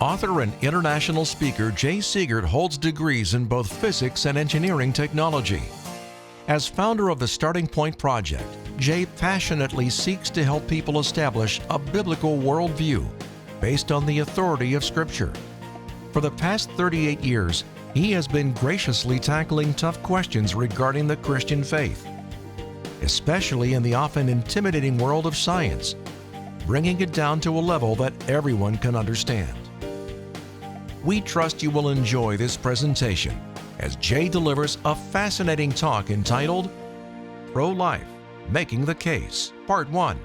Author and international speaker Jay Seegert holds degrees in both physics and engineering technology. As founder of the Starting Point Project, Jay passionately seeks to help people establish a biblical worldview based on the authority of Scripture. For the past 38 years, he has been graciously tackling tough questions regarding the Christian faith, especially in the often intimidating world of science, bringing it down to a level that everyone can understand. We trust you will enjoy this presentation as Jay delivers a fascinating talk entitled Pro-Life, Making the Case, Part 1.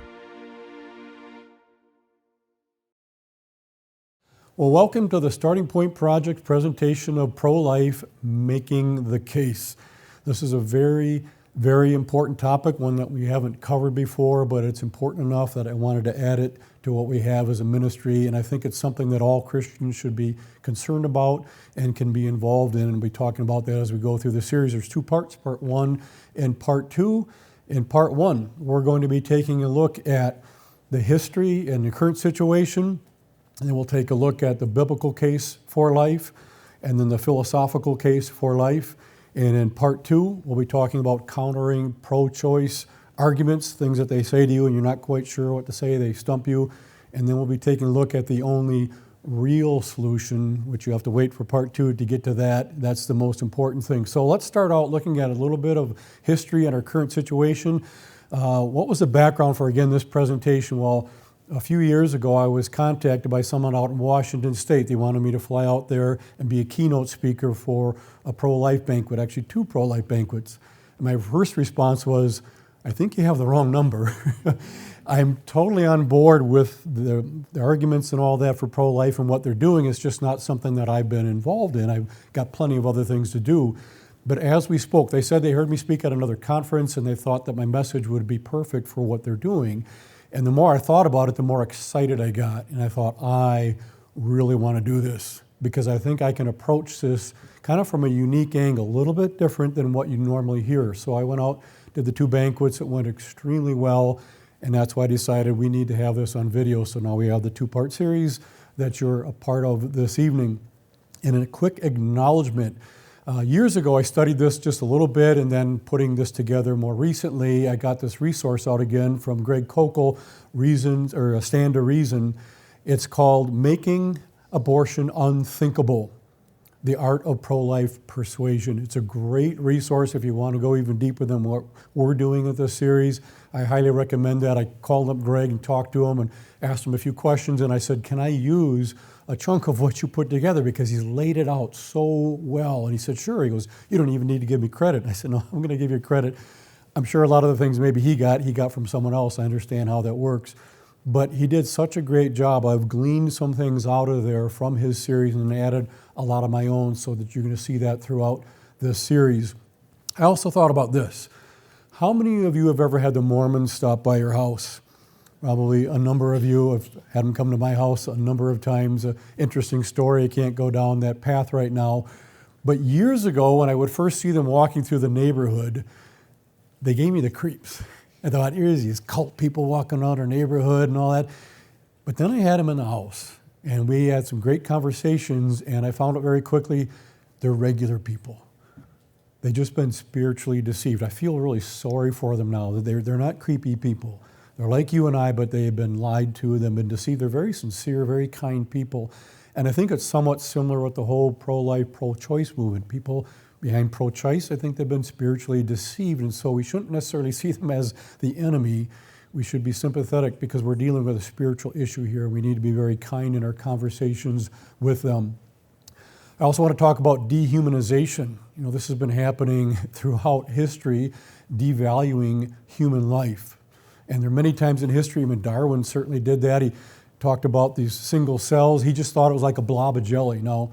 Well, welcome to the Starting Point Project presentation of Pro-Life, Making the Case. This is a very important topic, one that we haven't covered before, but it's important enough that I wanted to add it to what we have as a ministry, and I think it's something that all Christians should be concerned about and can be involved in, and we'll be talking about that as we go through the series. There's two parts, part 1 and part 2. In part 1, we're going to be taking a look at the history and the current situation, and then we'll take a look at the biblical case for life, and then the philosophical case for life. And in part 2, we'll be talking about countering pro-choice arguments, things that they say to you and you're not quite sure what to say, they stump you. And then we'll be taking a look at the only real solution, which you have to wait for part 2 to get to that. That's the most important thing. So let's start out looking at a little bit of history and our current situation. What was the background for, again, this presentation? Well, a few years ago, I was contacted by someone out in Washington State. They wanted me to fly out there and be a keynote speaker for a pro-life banquet, actually 2 pro-life banquets. And my first response was, I think you have the wrong number. I'm totally on board with the arguments and all that for pro-life and what they're doing. It's just not something that I've been involved in. I've got plenty of other things to do. But as we spoke, they said they heard me speak at another conference and they thought that my message would be perfect for what they're doing. And the more I thought about it, the more excited I got. And I thought, I really want to do this because I think I can approach this kind of from a unique angle, a little bit different than what you normally hear. So I went out, did the 2 banquets. It went extremely well. And that's why I decided we need to have this on video. So now we have the 2-part series that you're a part of this evening. And a quick acknowledgement. Years ago, I studied this just a little bit, and then putting this together more recently, I got this resource out again from Greg Kokel, Reasons, or A Stand to Reason. It's called Making Abortion Unthinkable, The Art of Pro-Life Persuasion. It's a great resource if you want to go even deeper than what we're doing at this series. I highly recommend that. I called up Greg and talked to him and asked him a few questions, and I said, can I use a chunk of what you put together because he's laid it out so well. And he said, sure. He goes, you don't even need to give me credit. And I said, no, I'm going to give you credit. I'm sure a lot of the things maybe he got from someone else. I understand how that works. But he did such a great job. I've gleaned some things out of there from his series and added a lot of my own so that you're going to see that throughout this series. I also thought about this. How many of you have ever had the Mormons stop by your house? Probably a number of you have had them come to my house a number of times. An interesting story. I can't go down that path right now. But years ago, when I would first see them walking through the neighborhood, they gave me the creeps. I thought, here's these cult people walking around our neighborhood and all that. But then I had them in the house, and we had some great conversations, and I found out very quickly they're regular people. They've just been spiritually deceived. I feel really sorry for them now. They're not creepy people. They're like you and I, but they have been lied to, they've been deceived. They're very sincere, very kind people. And I think it's somewhat similar with the whole pro-life, pro-choice movement. People behind pro-choice, I think they've been spiritually deceived, and so we shouldn't necessarily see them as the enemy. We should be sympathetic because we're dealing with a spiritual issue here. We need to be very kind in our conversations with them. I also want to talk about dehumanization. You know, this has been happening throughout history, devaluing human life. And there are many times in history, I mean, Darwin certainly did that. He talked about these single cells. He just thought it was like a blob of jelly. Now,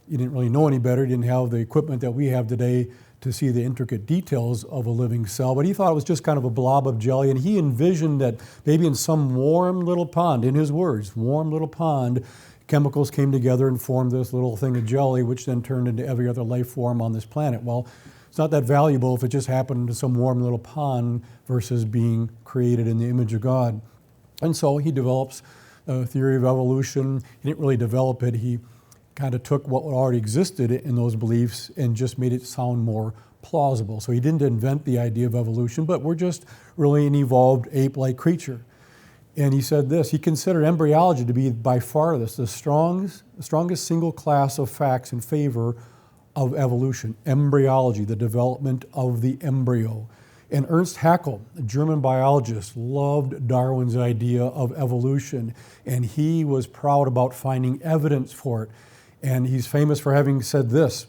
he didn't really know any better. He didn't have the equipment that we have today to see the intricate details of a living cell. But he thought it was just kind of a blob of jelly. And he envisioned that maybe in some warm little pond, in his words, warm little pond, chemicals came together and formed this little thing of jelly, which then turned into every other life form on this planet. Well, it's not that valuable if it just happened to some warm little pond versus being created in the image of God. And so he develops theory of evolution. He didn't really develop it. He kind of took what already existed in those beliefs and just made it sound more plausible. So he didn't invent the idea of evolution, but we're just really an evolved ape-like creature. And he said this, he considered embryology to be by far the strongest single class of facts in favor of evolution. Embryology, the development of the embryo. And Ernst Haeckel, a German biologist, loved Darwin's idea of evolution, and he was proud about finding evidence for it. And he's famous for having said this,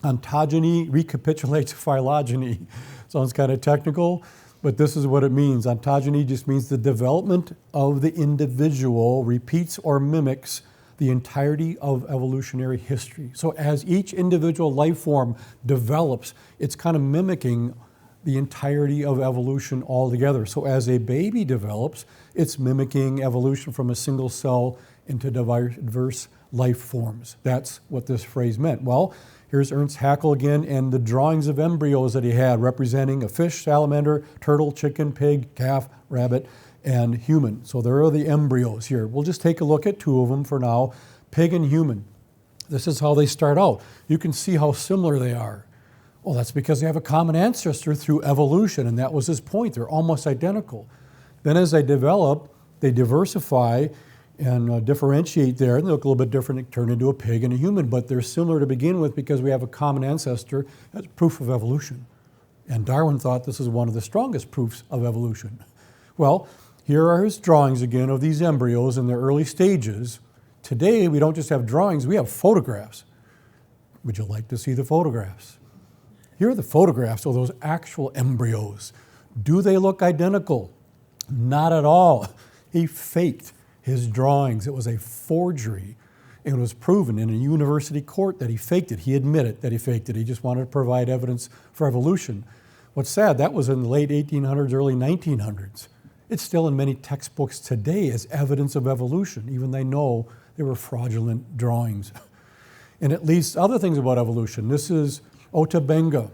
ontogeny recapitulates phylogeny. Sounds kind of technical, but this is what it means. Ontogeny just means the development of the individual repeats or mimics the entirety of evolutionary history. So as each individual life form develops, it's kind of mimicking the entirety of evolution altogether. So as a baby develops, it's mimicking evolution from a single cell into diverse life forms. That's what this phrase meant. Well, here's Ernst Haeckel again, and the drawings of embryos that he had representing a fish, salamander, turtle, chicken, pig, calf, rabbit, and human. So there are the embryos here. We'll just take a look at two of them for now, pig and human. This is how they start out. You can see how similar they are. Well, that's because they have a common ancestor through evolution, and that was his point. They're almost identical. Then as they develop, they diversify and differentiate there, and they look a little bit different, they turn into a pig and a human, but they're similar to begin with because we have a common ancestor. That's proof of evolution. And Darwin thought this is one of the strongest proofs of evolution. Well, here are his drawings again of these embryos in their early stages. Today, we don't just have drawings, we have photographs. Would you like to see the photographs? Here are the photographs of those actual embryos. Do they look identical? Not at all. He faked his drawings. It was a forgery. It was proven in a university court that he faked it. He admitted that he faked it. He just wanted to provide evidence for evolution. What's sad, that was in the late 1800s, early 1900s. It's still in many textbooks today as evidence of evolution, even they know they were fraudulent drawings. And it leads to other things about evolution. This is Otabenga.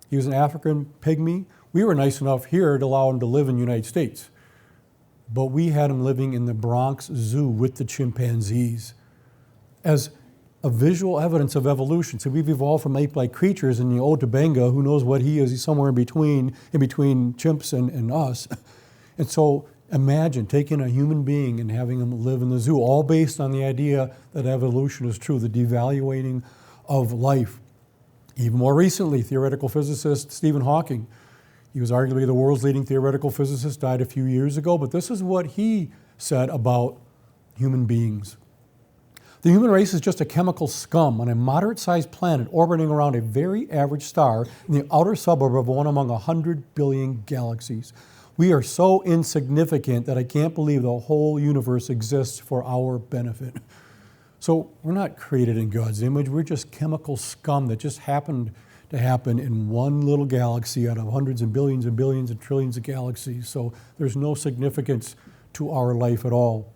He was an African pygmy. We were nice enough here to allow him to live in the United States. But we had him living in the Bronx Zoo with the chimpanzees as a visual evidence of evolution. So we've evolved from ape-like creatures, and the Otabenga, who knows what he is, he's somewhere in between chimps and us. And so imagine taking a human being and having him live in the zoo, all based on the idea that evolution is true, the devaluating of life. Even more recently, theoretical physicist Stephen Hawking, he was arguably the world's leading theoretical physicist, died a few years ago, but this is what he said about human beings. The human race is just a chemical scum on a moderate-sized planet orbiting around a very average star in the outer suburb of one among 100 billion galaxies. We are so insignificant that I can't believe the whole universe exists for our benefit. So we're not created in God's image. We're just chemical scum that just happened to happen in one little galaxy out of hundreds and billions and trillions of galaxies. So there's no significance to our life at all.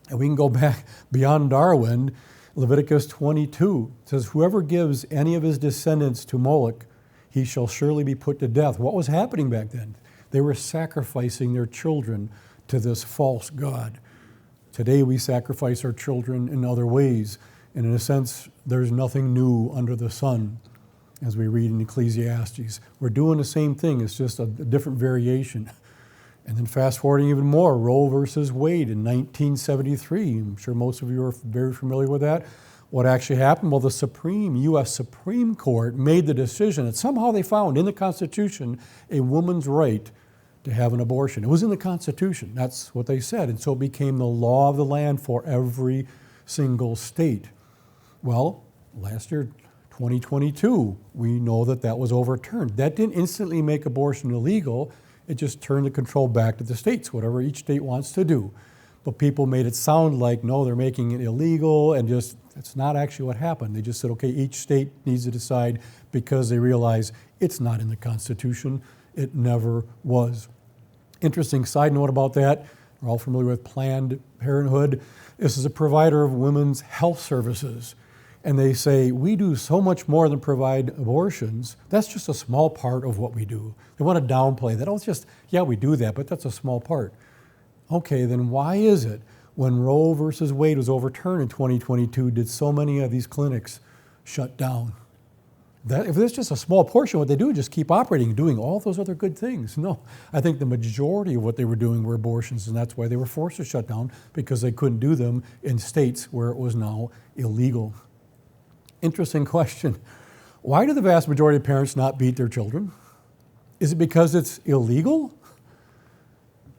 And we can go back beyond Darwin. Leviticus 22 says, whoever gives any of his descendants to Moloch, he shall surely be put to death. What was happening back then? They were sacrificing their children to this false god. Today we sacrifice our children in other ways. And in a sense, there's nothing new under the sun, as we read in Ecclesiastes. We're doing the same thing, it's just a different variation. And then fast forwarding even more, Roe versus Wade in 1973. I'm sure most of you are very familiar with that. What actually happened? Well, the U.S. Supreme Court made the decision that somehow they found in the Constitution a woman's right to have an abortion. It was in the Constitution. That's what they said. And so it became the law of the land for every single state. Well, last year, 2022, we know that that was overturned. That didn't instantly make abortion illegal. It just turned the control back to the states, whatever each state wants to do. But people made it sound like, no, they're making it illegal, and just, that's not actually what happened. They just said, okay, each state needs to decide because they realize it's not in the Constitution. It never was. Interesting side note about that, we're all familiar with Planned Parenthood. This is a provider of women's health services. And they say, we do so much more than provide abortions. That's just a small part of what we do. They want to downplay that. Oh, it's just, yeah, we do that, but that's a small part. Okay, then why is it When Roe versus Wade was overturned in 2022, did so many of these clinics shut down? If there's just a small portion, what they do is just keep operating, doing all those other good things. No, I think the majority of what they were doing were abortions, and that's why they were forced to shut down, because they couldn't do them in states where it was now illegal. Interesting question. Why do the vast majority of parents not beat their children? Is it because it's illegal?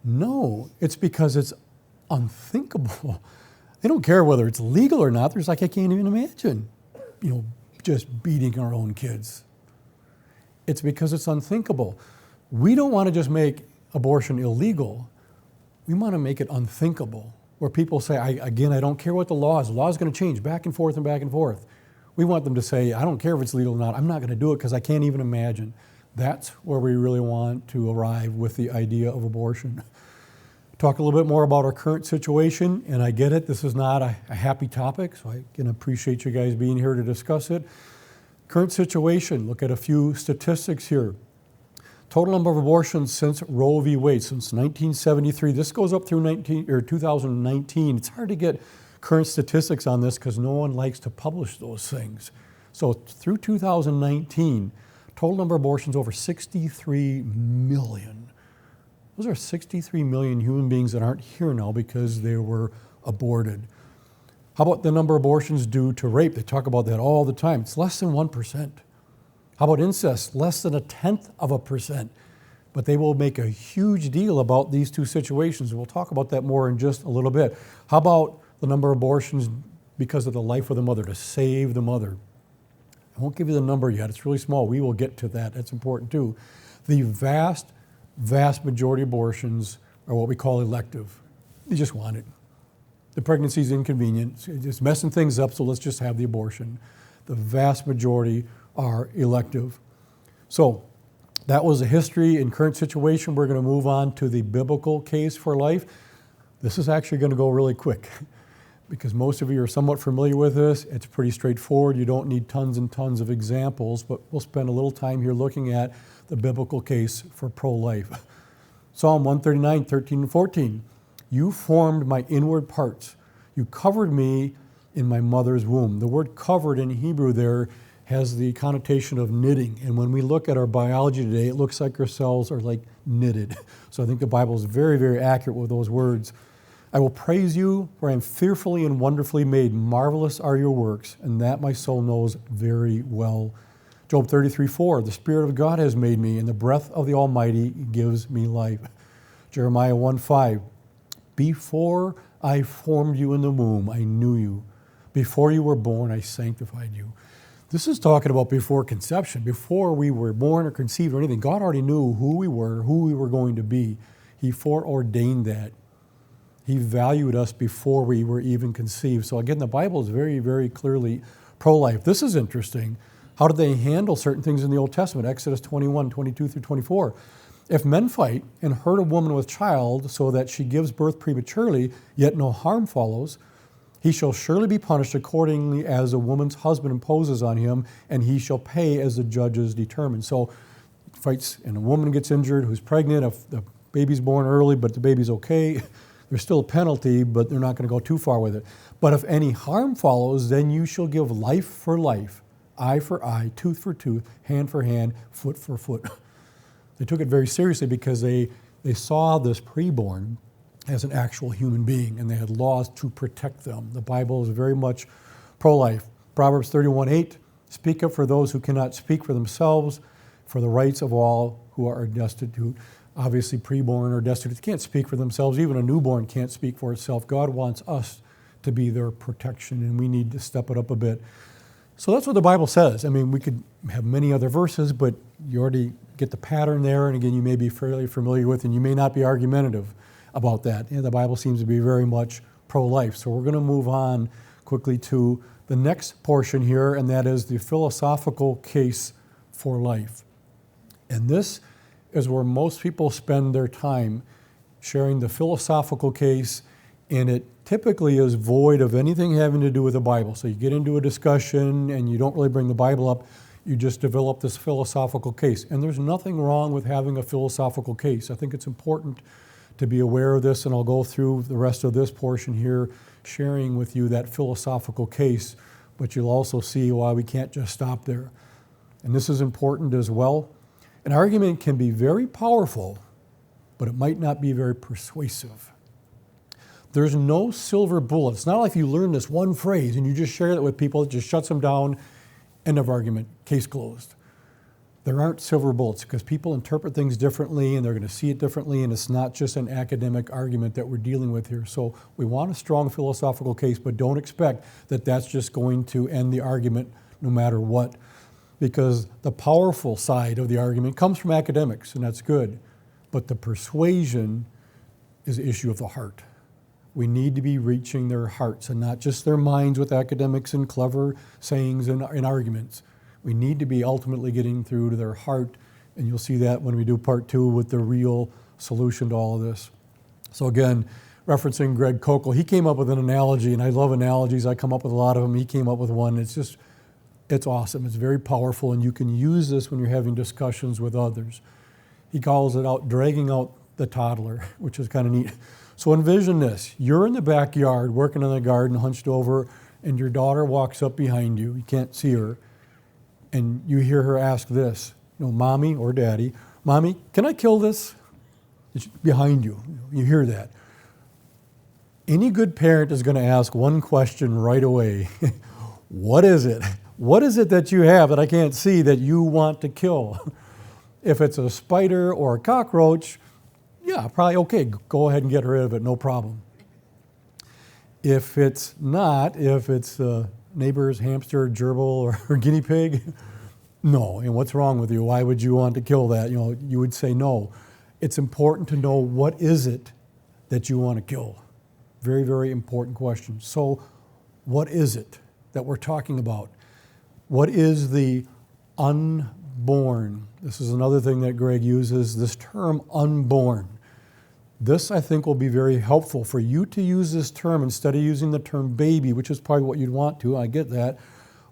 No, it's because it's unthinkable. They don't care whether it's legal or not. There's I can't even imagine, just beating our own kids. It's because it's unthinkable. We don't want to just make abortion illegal. We want to make it unthinkable, where people say, I don't care what the law is. The law is going to change back and forth and back and forth. We want them to say, I don't care if it's legal or not. I'm not going to do it because I can't even imagine. That's where we really want to arrive with the idea of abortion. Talk a little bit more about our current situation, and I get it, this is not a happy topic, so I can appreciate you guys being here to discuss it. Current situation, look at a few statistics here. Total number of abortions since Roe v. Wade, since 1973. This goes up through 2019. It's hard to get current statistics on this because no one likes to publish those things. So through 2019, total number of abortions over 63 million. Those are 63 million human beings that aren't here now because they were aborted. How about the number of abortions due to rape? They talk about that all the time. It's less than 1%. How about incest? Less than 0.1%. But they will make a huge deal about these two situations. We'll talk about that more in just a little bit. How about the number of abortions because of the life of the mother, to save the mother? I won't give you the number yet. It's really small. We will get to that. That's important too. The vast majority of abortions are what we call elective. You just want it. The pregnancy is inconvenient. It's just messing things up, so let's just have the abortion. The vast majority are elective. So that was the history and current situation. We're going to move on to the biblical case for life. This is actually going to go really quick because most of you are somewhat familiar with this. It's pretty straightforward. You don't need tons and tons of examples, but we'll spend a little time here looking at the biblical case for pro-life. Psalm 139, 13 and 14. You formed my inward parts. You covered me in my mother's womb. The word covered in Hebrew there has the connotation of knitting. And when we look at our biology today, it looks like our cells are like knitted. So I think the Bible is very, very accurate with those words. I will praise you, for I am fearfully and wonderfully made. Marvelous are your works, and that my soul knows very well. Job 33:4, the Spirit of God has made me, and the breath of the Almighty gives me life. Jeremiah 1:5, before I formed you in the womb, I knew you. Before you were born, I sanctified you. This is talking about before conception, before we were born or conceived or anything. God already knew who we were going to be. He foreordained that. He valued us before we were even conceived. So again, the Bible is very, very clearly pro-life. This is interesting. How did they handle certain things in the Old Testament? Exodus 21, 22 through 24. If men fight and hurt a woman with child so that she gives birth prematurely, yet no harm follows, he shall surely be punished accordingly as a woman's husband imposes on him, and he shall pay as the judges determine. So fights and a woman gets injured who's pregnant, if the baby's born early but the baby's okay, there's still a penalty, but they're not going to go too far with it. But if any harm follows, then you shall give life for life, eye for eye, tooth for tooth, hand for hand, foot for foot. They took it very seriously because they saw this preborn as an actual human being, and they had laws to protect them. The Bible is very much pro-life. Proverbs 31:8, speak up for those who cannot speak for themselves, for the rights of all who are destitute. Obviously, preborn or destitute can't speak for themselves. Even a newborn can't speak for itself. God wants us to be their protection, and we need to step it up a bit. So that's what the Bible says. I mean, we could have many other verses, but you already get the pattern there, and again, you may be fairly familiar with, and you may not be argumentative about that. And the Bible seems to be very much pro-life. So we're going to move on quickly to the next portion here, and that is the philosophical case for life. And this is where most people spend their time, sharing the philosophical case, and it typically is void of anything having to do with the Bible. So you get into a discussion and you don't really bring the Bible up, you just develop this philosophical case. And there's nothing wrong with having a philosophical case. I think it's important to be aware of this, and I'll go through the rest of this portion here, sharing with you that philosophical case, but you'll also see why we can't just stop there. And this is important as well. An argument can be very powerful, but it might not be very persuasive. There's no silver bullet. It's not like you learn this one phrase and you just share it with people, it just shuts them down, end of argument, case closed. There aren't silver bullets because people interpret things differently and they're going to see it differently, and it's not just an academic argument that we're dealing with here. So we want a strong philosophical case, but don't expect that that's just going to end the argument no matter what, because the powerful side of the argument comes from academics, and that's good, but the persuasion is the issue of the heart. We need to be reaching their hearts and not just their minds with academics and clever sayings and arguments. We need to be ultimately getting through to their heart, and you'll see that when we do part 2 with the real solution to all of this. So again, referencing Greg Kokel, he came up with an analogy, and I love analogies. I come up with a lot of them. He came up with one. It's awesome. It's very powerful, and you can use this when you're having discussions with others. He calls it out dragging out the toddler, which is kind of neat. So envision this. You're in the backyard working in the garden, hunched over, and your daughter walks up behind you. You can't see her. And you hear her ask this, Mommy or Daddy, Mommy, can I kill this? It's behind you. You hear that. Any good parent is going to ask one question right away. What is it? What is it that you have that I can't see that you want to kill? If it's a spider or a cockroach, yeah, probably okay, go ahead and get rid of it, no problem. If it's not, if it's a neighbor's hamster, gerbil, or guinea pig, no. And what's wrong with you? Why would you want to kill that? You would say no. It's important to know what is it that you want to kill. Very, very important question. So what is it that we're talking about? What is the unborn? This is another thing that Greg uses, this term unborn. This, I think, will be very helpful for you to use this term instead of using the term baby, which is probably what you'd want to, I get that,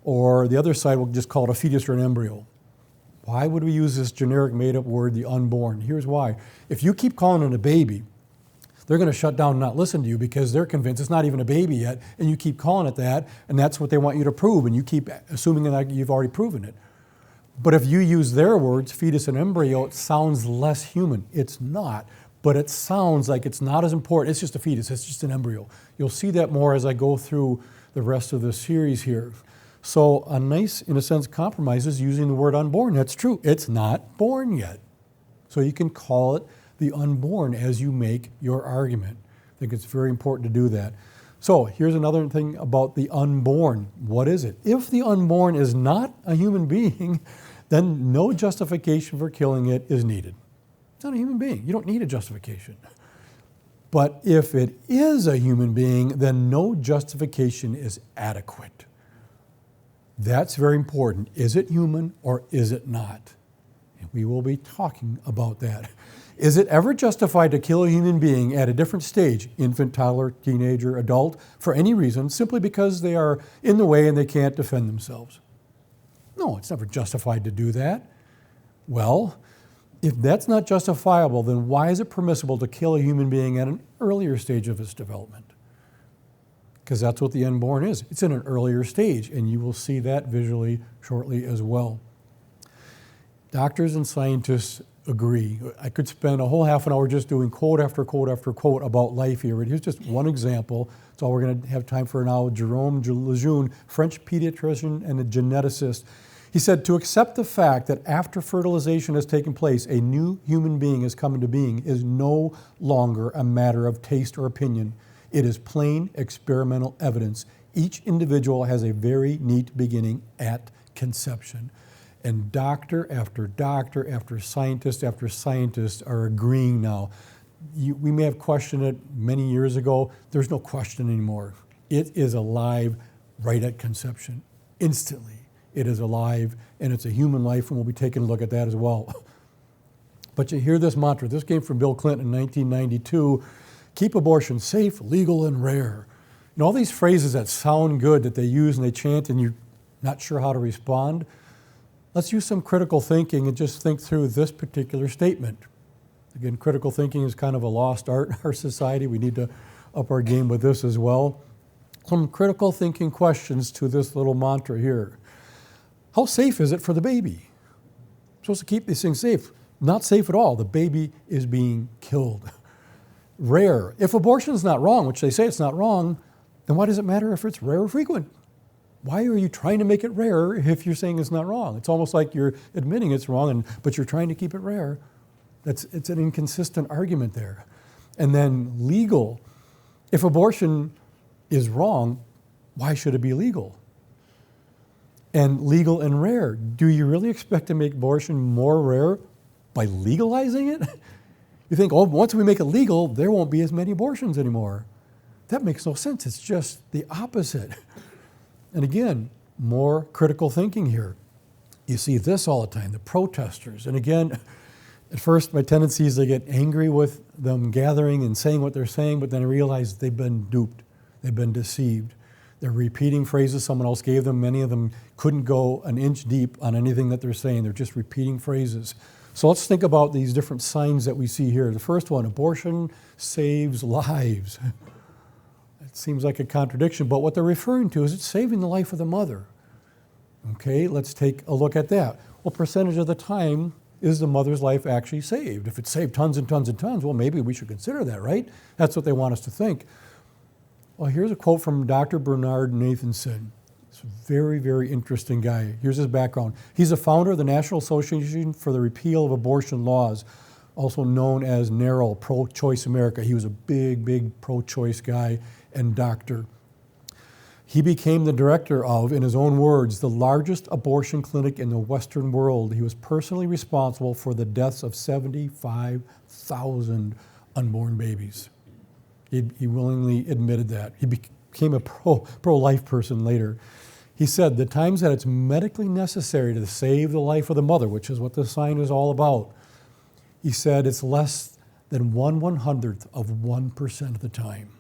or the other side will just call it a fetus or an embryo. Why would we use this generic made-up word, the unborn? Here's why. If you keep calling it a baby, they're going to shut down and not listen to you because they're convinced it's not even a baby yet, and you keep calling it that, and that's what they want you to prove, and you keep assuming that you've already proven it. But if you use their words, fetus and embryo, it sounds less human. It's not. But it sounds like it's not as important. It's just a fetus. It's just an embryo. You'll see that more as I go through the rest of the series here. So a nice, in a sense, compromise is using the word unborn. That's true. It's not born yet. So you can call it the unborn as you make your argument. I think it's very important to do that. So here's another thing about the unborn. What is it? If the unborn is not a human being, then no justification for killing it is needed. It's not a human being. You don't need a justification. But if it is a human being, then no justification is adequate. That's very important. Is it human or is it not? And we will be talking about that. Is it ever justified to kill a human being at a different stage, infant, toddler, teenager, adult, for any reason, simply because they are in the way and they can't defend themselves? No, it's never justified to do that. Well, if that's not justifiable, then why is it permissible to kill a human being at an earlier stage of its development? Because that's what the unborn is. It's in an earlier stage, and you will see that visually shortly as well. Doctors and scientists agree. I could spend a whole half an hour just doing quote after quote after quote about life here. Here's just one example. That's all we're going to have time for now. Jerome Lejeune, French pediatrician and a geneticist. He said, to accept the fact that after fertilization has taken place, a new human being has come into being is no longer a matter of taste or opinion. It is plain experimental evidence. Each individual has a very neat beginning at conception. And doctor after doctor after scientist are agreeing now. We may have questioned it many years ago. There's no question anymore. It is alive right at conception, instantly. It is alive, and it's a human life, and we'll be taking a look at that as well. But you hear this mantra. This came from Bill Clinton in 1992. Keep abortion safe, legal, and rare. And all these phrases that sound good that they use and they chant, and you're not sure how to respond. Let's use some critical thinking and just think through this particular statement. Again, critical thinking is kind of a lost art in our society. We need to up our game with this as well. Some critical thinking questions to this little mantra here. How safe is it for the baby? We're supposed to keep these things safe. Not safe at all. The baby is being killed. Rare. If abortion is not wrong, which they say it's not wrong, then why does it matter if it's rare or frequent? Why are you trying to make it rare if you're saying it's not wrong? It's almost like you're admitting it's wrong, but you're trying to keep it rare. It's an inconsistent argument there. And then legal. If abortion is wrong, why should it be legal? And legal and rare. Do you really expect to make abortion more rare by legalizing it? You think, oh, once we make it legal, there won't be as many abortions anymore. That makes no sense. It's just the opposite. And again, more critical thinking here. You see this all the time, the protesters. And again, at first my tendency is to get angry with them gathering and saying what they're saying, but then I realize they've been duped. They've been deceived. They're repeating phrases someone else gave them. Many of them couldn't go an inch deep on anything that they're saying. They're just repeating phrases. So let's think about these different signs that we see here. The first one, abortion saves lives. It seems like a contradiction, but what they're referring to is it's saving the life of the mother. Okay, let's take a look at that. What percentage of the time is the mother's life actually saved? If it's saved tons and tons and tons, well, maybe we should consider that, right? That's what they want us to think. Well, here's a quote from Dr. Bernard Nathanson. He's a very, very interesting guy. Here's his background. He's a founder of the National Association for the Repeal of Abortion Laws, also known as NARAL, Pro-Choice America. He was a big, big pro-choice guy and doctor. He became the director of, in his own words, the largest abortion clinic in the Western world. He was personally responsible for the deaths of 75,000 unborn babies. He willingly admitted that. He became a pro-life person later. He said, the times that it's medically necessary to save the life of the mother, which is what this sign is all about, he said it's less than 1/100th of 1% of the time.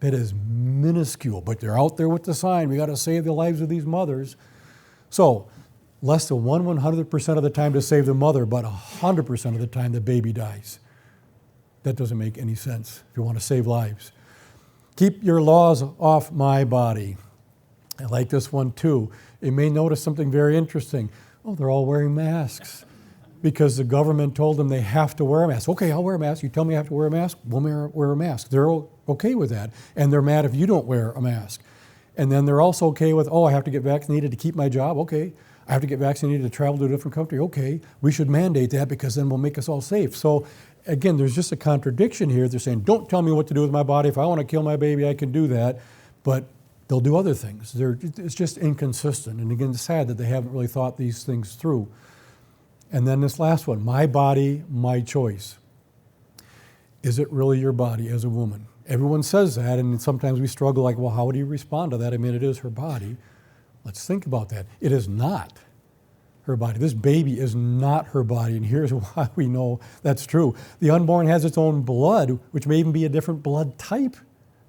That is minuscule, but they're out there with the sign. We got to save the lives of these mothers. So less than 1/100th% of the time to save the mother, but 100% of the time the baby dies. That doesn't make any sense if you want to save lives. Keep your laws off my body. I like this one too. You may notice something very interesting. Oh, they're all wearing masks because the government told them they have to wear a mask. Okay, I'll wear a mask. You tell me I have to wear a mask? We'll wear a mask. They're okay with that. And they're mad if you don't wear a mask. And then they're also okay with, oh, I have to get vaccinated to keep my job. Okay. I have to get vaccinated to travel to a different country. Okay. We should mandate that because then we'll make us all safe. So again, there's just a contradiction here. They're saying, don't tell me what to do with my body. If I want to kill my baby, I can do that. But they'll do other things. It's just inconsistent. And again, it's sad that they haven't really thought these things through. And then this last one, my body, my choice. Is it really your body as a woman? Everyone says that, and sometimes we struggle like, well, how do you respond to that? I mean, it is her body. Let's think about that. It is not her body. This baby is not her body, and here's why we know that's true. The unborn has its own blood, which may even be a different blood type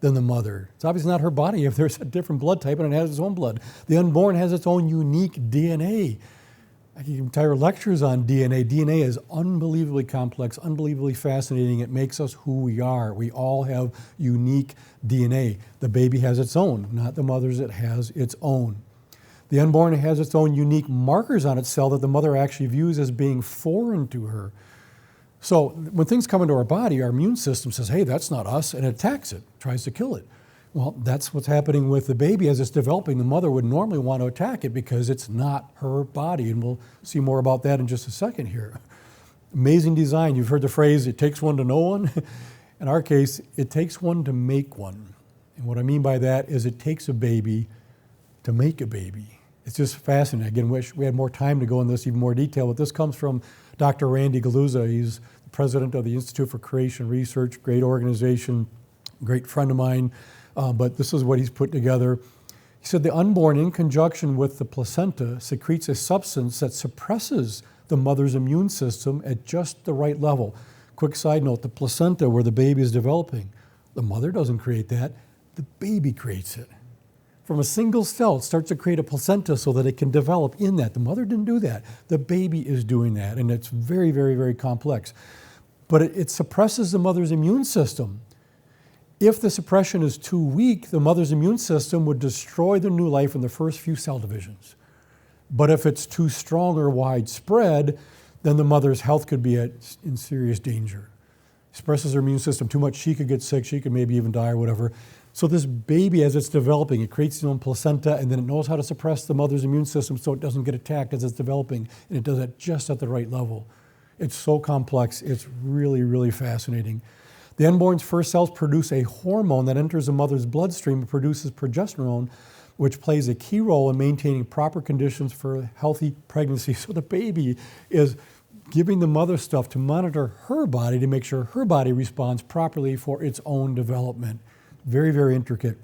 than the mother. It's obviously not her body if there's a different blood type and it has its own blood. The unborn has its own unique DNA. I can give entire lectures on DNA. DNA is unbelievably complex, unbelievably fascinating. It makes us who we are. We all have unique DNA. The baby has its own, not the mother's, it has its own. The unborn has its own unique markers on its cell that the mother actually views as being foreign to her. So when things come into our body, our immune system says, hey, that's not us, and it attacks it, tries to kill it. Well, that's what's happening with the baby as it's developing. The mother would normally want to attack it because it's not her body, and we'll see more about that in just a second here. Amazing design. You've heard the phrase, it takes one to know one. In our case, it takes one to make one. And what I mean by that is it takes a baby to make a baby. It's just fascinating. Again, wish we had more time to go into this even more detail, but this comes from Dr. Randy Galuza. He's the president of the Institute for Creation Research, great organization, great friend of mine. But this is what he's put together. He said the unborn, in conjunction with the placenta, secretes a substance that suppresses the mother's immune system at just the right level. Quick side note, the placenta where the baby is developing, the mother doesn't create that, the baby creates it. From a single cell, it starts to create a placenta so that it can develop in that. The mother didn't do that. The baby is doing that, and it's very, very, very complex. but it suppresses the mother's immune system. If the suppression is too weak, the mother's immune system would destroy the new life in the first few cell divisions. But if it's too strong or widespread, then the mother's health could be in serious danger. Suppresses her immune system too much, she could get sick, she could maybe even die or whatever. So this baby, as it's developing, it creates its own placenta, and then it knows how to suppress the mother's immune system so it doesn't get attacked as it's developing, and it does it just at the right level. It's so complex, it's really, really fascinating. The unborn's first cells produce a hormone that enters the mother's bloodstream and produces progesterone, which plays a key role in maintaining proper conditions for healthy pregnancy. So the baby is giving the mother stuff to monitor her body to make sure her body responds properly for its own development. Very, very intricate.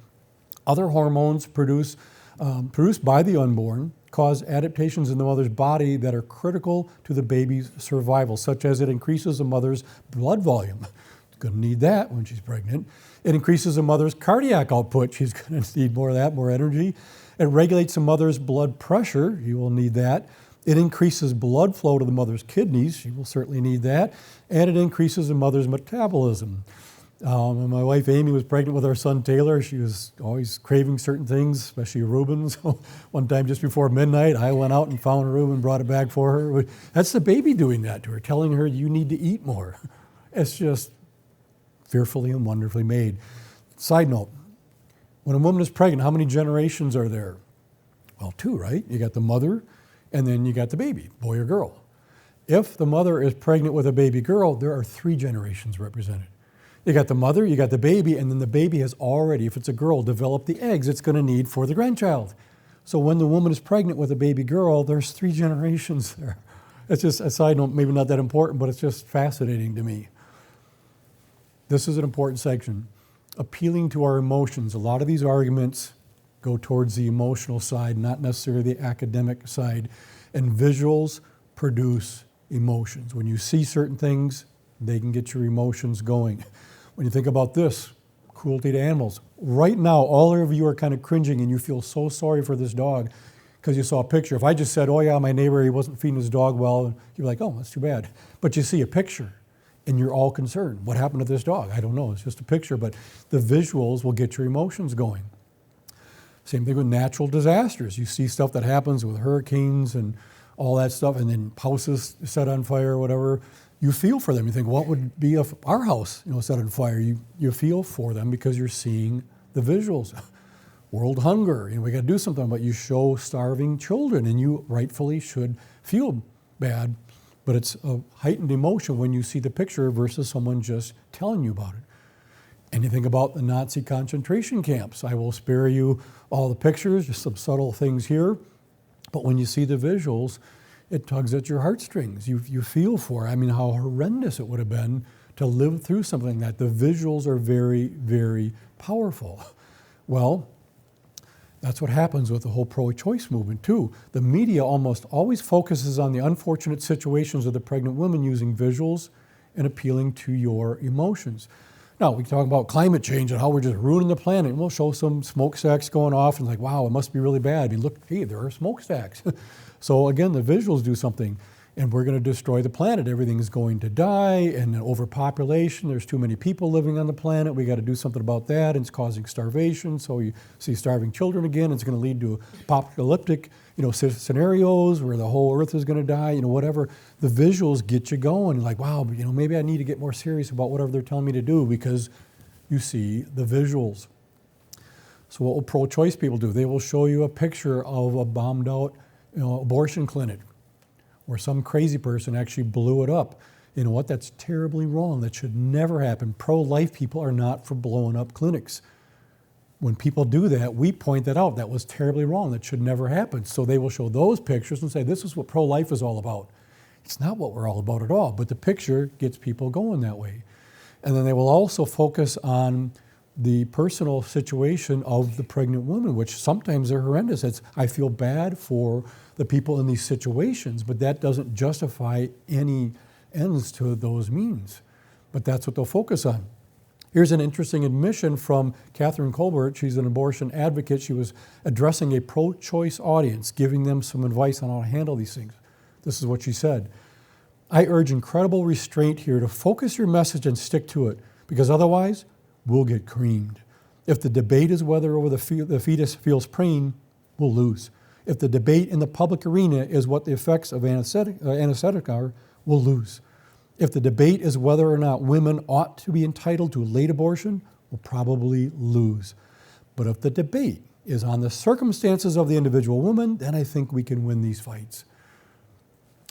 Other hormones produced by the unborn cause adaptations in the mother's body that are critical to the baby's survival, such as it increases the mother's blood volume. She's going to need that when she's pregnant. It increases the mother's cardiac output. She's going to need more of that, more energy. It regulates the mother's blood pressure. You will need that. It increases blood flow to the mother's kidneys. She will certainly need that. And it increases the mother's metabolism. When my wife Amy was pregnant with our son Taylor, she was always craving certain things, especially Reubens. One time just before midnight, I went out and found a Reuben and brought it back for her. That's the baby doing that to her, telling her you need to eat more. It's just fearfully and wonderfully made. Side note, when a woman is pregnant, how many generations are there? Well, 2, right? You got the mother, and then you got the baby, boy or girl. If the mother is pregnant with a baby girl, there are 3 generations represented. You got the mother, you got the baby, and then the baby has already, if it's a girl, developed the eggs it's going to need for the grandchild. So when the woman is pregnant with a baby girl, there's 3 generations there. It's just a side note, maybe not that important, but it's just fascinating to me. This is an important section. Appealing to our emotions. A lot of these arguments go towards the emotional side, not necessarily the academic side. And visuals produce emotions. When you see certain things, they can get your emotions going. When you think about this, cruelty to animals. Right now, all of you are kind of cringing and you feel so sorry for this dog because you saw a picture. If I just said, oh yeah, my neighbor, he wasn't feeding his dog well, you're like, oh, that's too bad. But you see a picture and you're all concerned. What happened to this dog? I don't know, it's just a picture, but the visuals will get your emotions going. Same thing with natural disasters. You see stuff that happens with hurricanes and all that stuff, and then houses set on fire or whatever. You feel for them. You think, what would be if our house, set on fire? You feel for them because you're seeing the visuals. World hunger, we got to do something, but you show starving children, and you rightfully should feel bad, but it's a heightened emotion when you see the picture versus someone just telling you about it. Anything about the Nazi concentration camps. I will spare you all the pictures, just some subtle things here, but when you see the visuals, it tugs at your heartstrings. You feel for it. I mean, how horrendous it would have been to live through something like that. The visuals are very, very powerful. Well, that's what happens with the whole pro-choice movement too. The media almost always focuses on the unfortunate situations of the pregnant women using visuals and appealing to your emotions. Now, we talk about climate change and how we're just ruining the planet, and we'll show some smokestacks going off and like, wow, it must be really bad. I mean, look, hey, there are smokestacks. So again, the visuals do something, and we're going to destroy the planet. Everything's going to die, and overpopulation. There's too many people living on the planet. We got to do something about that, and it's causing starvation. So you see starving children again. It's going to lead to apocalyptic, scenarios where the whole earth is going to die. Whatever. The visuals get you going. Like, wow, maybe I need to get more serious about whatever they're telling me to do because you see the visuals. So what will pro-choice people do? They will show you a picture of a bombed out abortion clinic where some crazy person actually blew it up. You know what? That's terribly wrong. That should never happen. Pro-life people are not for blowing up clinics. When people do that, we point that out. That was terribly wrong. That should never happen. So they will show those pictures and say, this is what pro-life is all about. It's not what we're all about at all, but the picture gets people going that way. And then they will also focus on the personal situation of the pregnant woman, which sometimes are horrendous. I feel bad for the people in these situations, but that doesn't justify any ends to those means. But that's what they'll focus on. Here's an interesting admission from Catherine Colbert. She's an abortion advocate. She was addressing a pro-choice audience, giving them some advice on how to handle these things. This is what she said. I urge incredible restraint here to focus your message and stick to it, because otherwise we'll get creamed. If the debate is whether the fetus feels pain, we'll lose. If the debate in the public arena is what the effects of anesthetic are, we'll lose. If the debate is whether or not women ought to be entitled to late abortion, we'll probably lose. But if the debate is on the circumstances of the individual woman, then I think we can win these fights.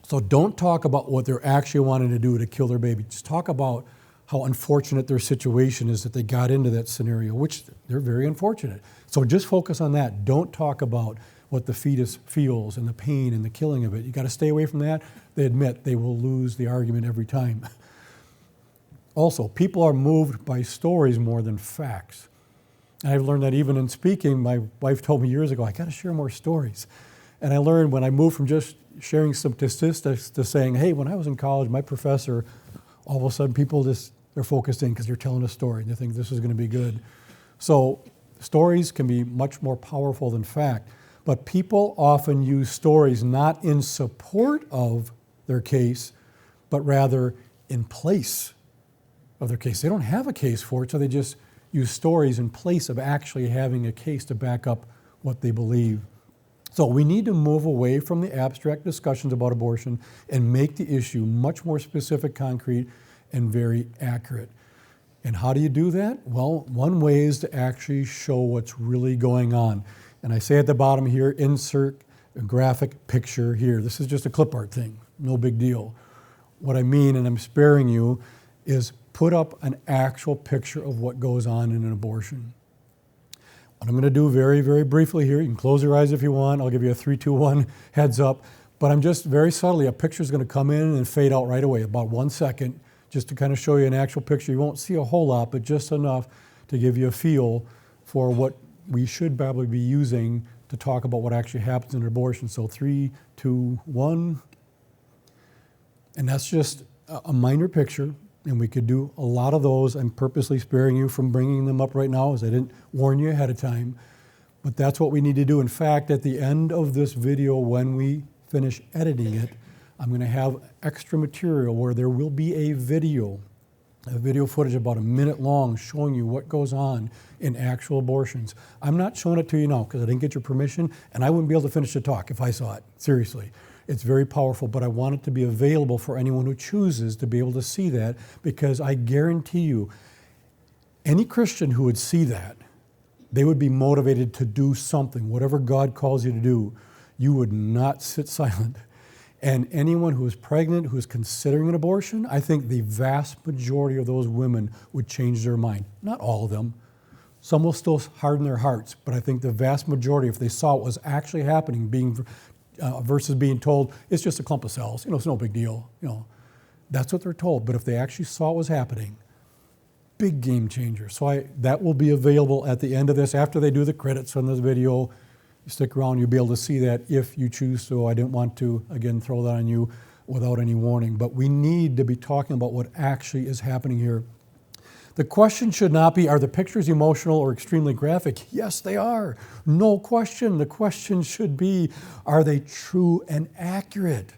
So don't talk about what they're actually wanting to do to kill their baby. Just talk about how unfortunate their situation is that they got into that scenario, which they're very unfortunate. So just focus on that. Don't talk about what the fetus feels and the pain and the killing of it. You got to stay away from that. They admit they will lose the argument every time. Also, people are moved by stories more than facts. And I've learned that even in speaking. My wife told me years ago, I got to share more stories. And I learned when I moved from just sharing some statistics to saying, hey, when I was in college, my professor, all of a sudden people they're focused in because they're telling a story and they think this is going to be good. So stories can be much more powerful than fact. But people often use stories not in support of their case, but rather in place of their case. They don't have a case for it, so they just use stories in place of actually having a case to back up what they believe. So we need to move away from the abstract discussions about abortion and make the issue much more specific, concrete, and very accurate. And how do you do that? Well, one way is to actually show what's really going on. And I say at the bottom here, insert a graphic picture here. This is just a clip art thing, no big deal. What I mean, and I'm sparing you, is put up an actual picture of what goes on in an abortion. What I'm going to do very, very briefly here, you can close your eyes if you want, I'll give you a 3, 2, 1 heads up, but I'm just very subtly, a picture is going to come in and fade out right away, about 1 second, just to kind of show you an actual picture. You won't see a whole lot, but just enough to give you a feel for what we should probably be using to talk about what actually happens in an abortion. So 3, 2, 1. And that's just a minor picture, and we could do a lot of those. I'm purposely sparing you from bringing them up right now, as I didn't warn you ahead of time. But that's what we need to do. In fact, at the end of this video, when we finish editing it, I'm going to have extra material where there will be a video footage about 1 minute long showing you what goes on in actual abortions. I'm not showing it to you now because I didn't get your permission, and I wouldn't be able to finish the talk if I saw it. Seriously. It's very powerful, but I want it to be available for anyone who chooses to be able to see that, because I guarantee you, any Christian who would see that, they would be motivated to do something. Whatever God calls you to do, you would not sit silent. And anyone who is pregnant, who is considering an abortion, I think the vast majority of those women would change their mind. Not all of them. Some will still harden their hearts, but I think the vast majority, if they saw what was actually happening, versus being told, it's just a clump of cells, it's no big deal, That's what they're told. But if they actually saw what was happening, big game changer. So that will be available at the end of this. After they do the credits on this video, you stick around, you'll be able to see that if you choose to. I didn't want to, again, throw that on you without any warning. But we need to be talking about what actually is happening here. The question should not be, are the pictures emotional or extremely graphic? Yes, they are. No question. The question should be, are they true and accurate?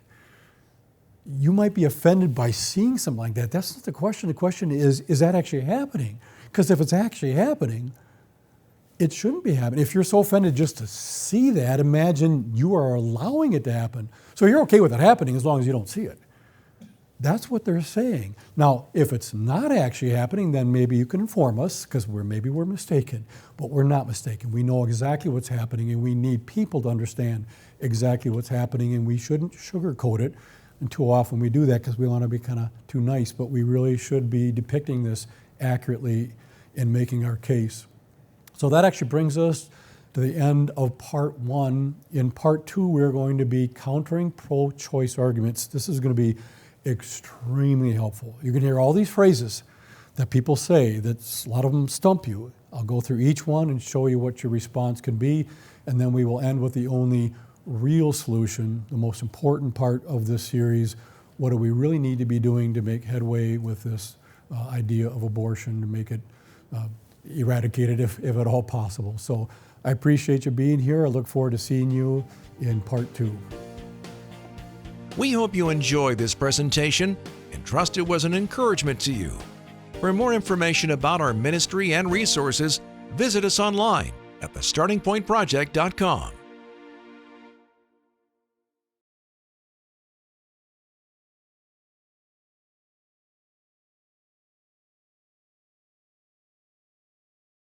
You might be offended by seeing something like that. That's not the question. The question is that actually happening? Because if it's actually happening, it shouldn't be happening. If you're so offended just to see that, imagine you are allowing it to happen. So you're okay with it happening as long as you don't see it. That's what they're saying. Now, if it's not actually happening, then maybe you can inform us, because maybe we're mistaken. But we're not mistaken. We know exactly what's happening, and we need people to understand exactly what's happening, and we shouldn't sugarcoat it. And too often we do that because we want to be kind of too nice, but we really should be depicting this accurately in making our case. So that actually brings us to the end of part 1. In part 2, we're going to be countering pro-choice arguments. This is going to be extremely helpful. You can hear all these phrases that people say, that a lot of them stump you. I'll go through each one and show you what your response can be, and then we will end with the only real solution, the most important part of this series. What do we really need to be doing to make headway with this idea of abortion, to make it eradicated if at all possible? So I appreciate you being here. I look forward to seeing you in part 2. We hope you enjoyed this presentation and trust it was an encouragement to you. For more information about our ministry and resources, visit us online at thestartingpointproject.com.